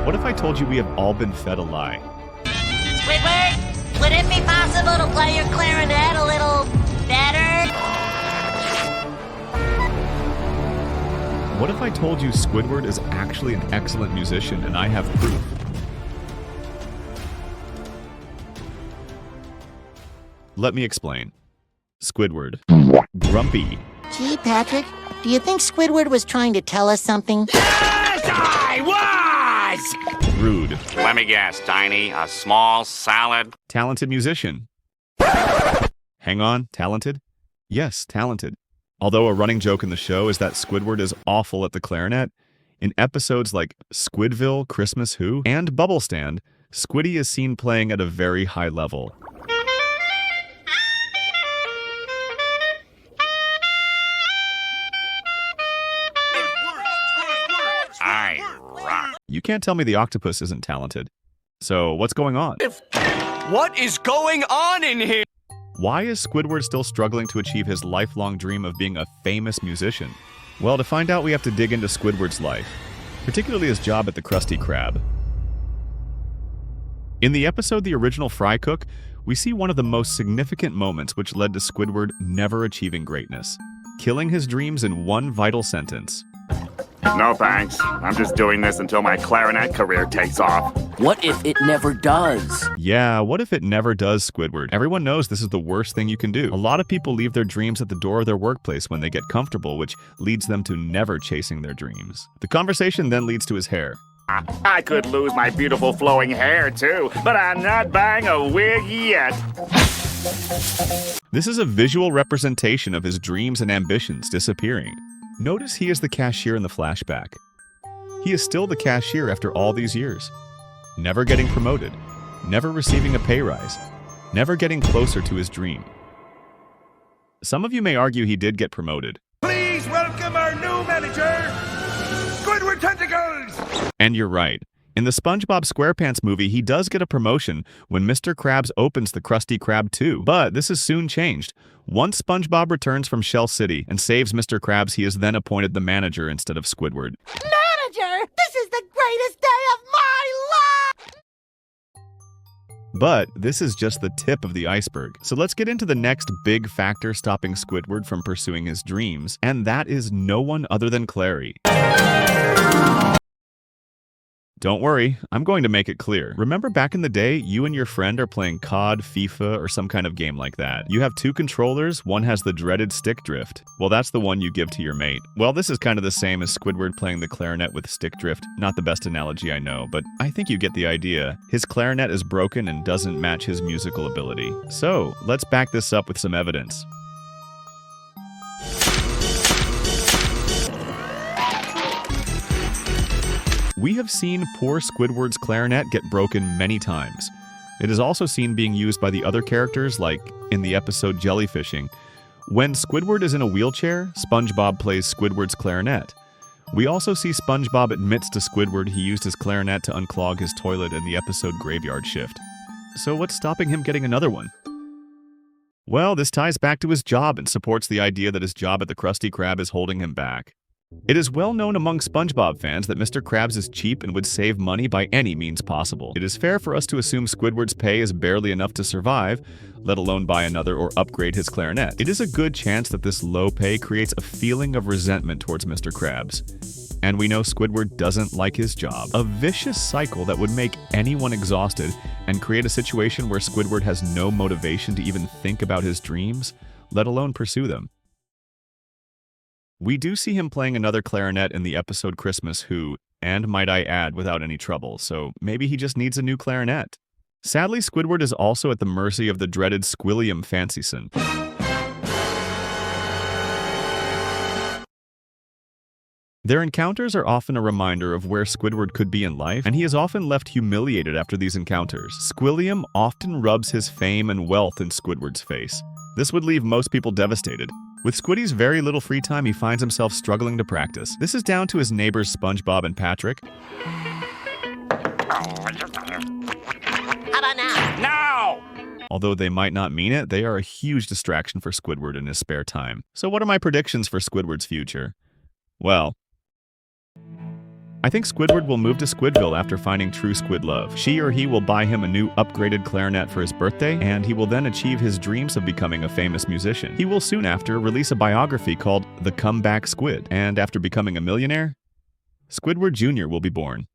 What if I told you we have all been fed a lie? Squidward, would it be possible to play your clarinet a little better? What if I told you Squidward is actually an excellent musician and I have proof? Let me explain. Squidward. Grumpy. Gee, Patrick, do you think Squidward was trying to tell us something? Yes, I was! Rude. Let me guess, Tiny, a small salad? Talented musician. Hang on, talented? Yes, talented. Although a running joke in the show is that Squidward is awful at the clarinet, in episodes like Squidville, Christmas Who, and Bubble Stand, Squiddy is seen playing at a very high level. I rock. You can't tell me the octopus isn't talented. So what's going on? What is going on in here? Why is Squidward still struggling to achieve his lifelong dream of being a famous musician? Well, to find out, we have to dig into Squidward's life, particularly his job at the Krusty Krab. In the episode The Original Fry Cook, we see one of the most significant moments which led to Squidward never achieving greatness, killing his dreams in one vital sentence. No thanks. I'm just doing this until my clarinet career takes off. What if it never does? Yeah, what if it never does, Squidward? Everyone knows this is the worst thing you can do. A lot of people leave their dreams at the door of their workplace when they get comfortable, which leads them to never chasing their dreams. The conversation then leads to his hair. I could lose my beautiful flowing hair too, but I'm not buying a wig yet. This is a visual representation of his dreams and ambitions disappearing. Notice he is the cashier in the flashback. He is still the cashier after all these years. Never getting promoted, never receiving a pay rise, never getting closer to his dream. Some of you may argue he did get promoted. Please welcome our new manager, Squidward Tentacles! And you're right. In the SpongeBob SquarePants movie, he does get a promotion when Mr. Krabs opens the Krusty Krab 2. But this is soon changed. Once SpongeBob returns from Shell City and saves Mr. Krabs, he is then appointed the manager instead of Squidward. Manager, this is the greatest day of my life! But this is just the tip of the iceberg. So let's get into the next big factor stopping Squidward from pursuing his dreams, and that is no one other than Clarry. Don't worry, I'm going to make it clear. Remember back in the day, you and your friend are playing COD, FIFA, or some kind of game like that. You have two controllers, one has the dreaded stick drift. Well, that's the one you give to your mate. Well, this is kind of the same as Squidward playing the clarinet with stick drift. Not the best analogy I know, but I think you get the idea. His clarinet is broken and doesn't match his musical ability. So, let's back this up with some evidence. We have seen poor Squidward's clarinet get broken many times. It is also seen being used by the other characters, like in the episode Jellyfishing. When Squidward is in a wheelchair, SpongeBob plays Squidward's clarinet. We also see SpongeBob admits to Squidward he used his clarinet to unclog his toilet in the episode Graveyard Shift. So what's stopping him getting another one? Well, this ties back to his job and supports the idea that his job at the Krusty Krab is holding him back. It is well known among SpongeBob fans that Mr. Krabs is cheap and would save money by any means possible. It is fair for us to assume Squidward's pay is barely enough to survive, let alone buy another or upgrade his clarinet. It is a good chance that this low pay creates a feeling of resentment towards Mr. Krabs. And we know Squidward doesn't like his job. A vicious cycle that would make anyone exhausted and create a situation where Squidward has no motivation to even think about his dreams, let alone pursue them. We do see him playing another clarinet in the episode Christmas Who, and might I add, without any trouble, so maybe he just needs a new clarinet. Sadly, Squidward is also at the mercy of the dreaded Squilliam Fancyson. Their encounters are often a reminder of where Squidward could be in life, and he is often left humiliated after these encounters. Squilliam often rubs his fame and wealth in Squidward's face. This would leave most people devastated. With Squiddy's very little free time, he finds himself struggling to practice. This is down to his neighbors SpongeBob and Patrick. How about now? No! Although they might not mean it, they are a huge distraction for Squidward in his spare time. So what are my predictions for Squidward's future? Well, I think Squidward will move to Squidville after finding true squid love. She or he will buy him a new upgraded clarinet for his birthday, and he will then achieve his dreams of becoming a famous musician. He will soon after release a biography called The Comeback Squid, and after becoming a millionaire, Squidward Jr. will be born.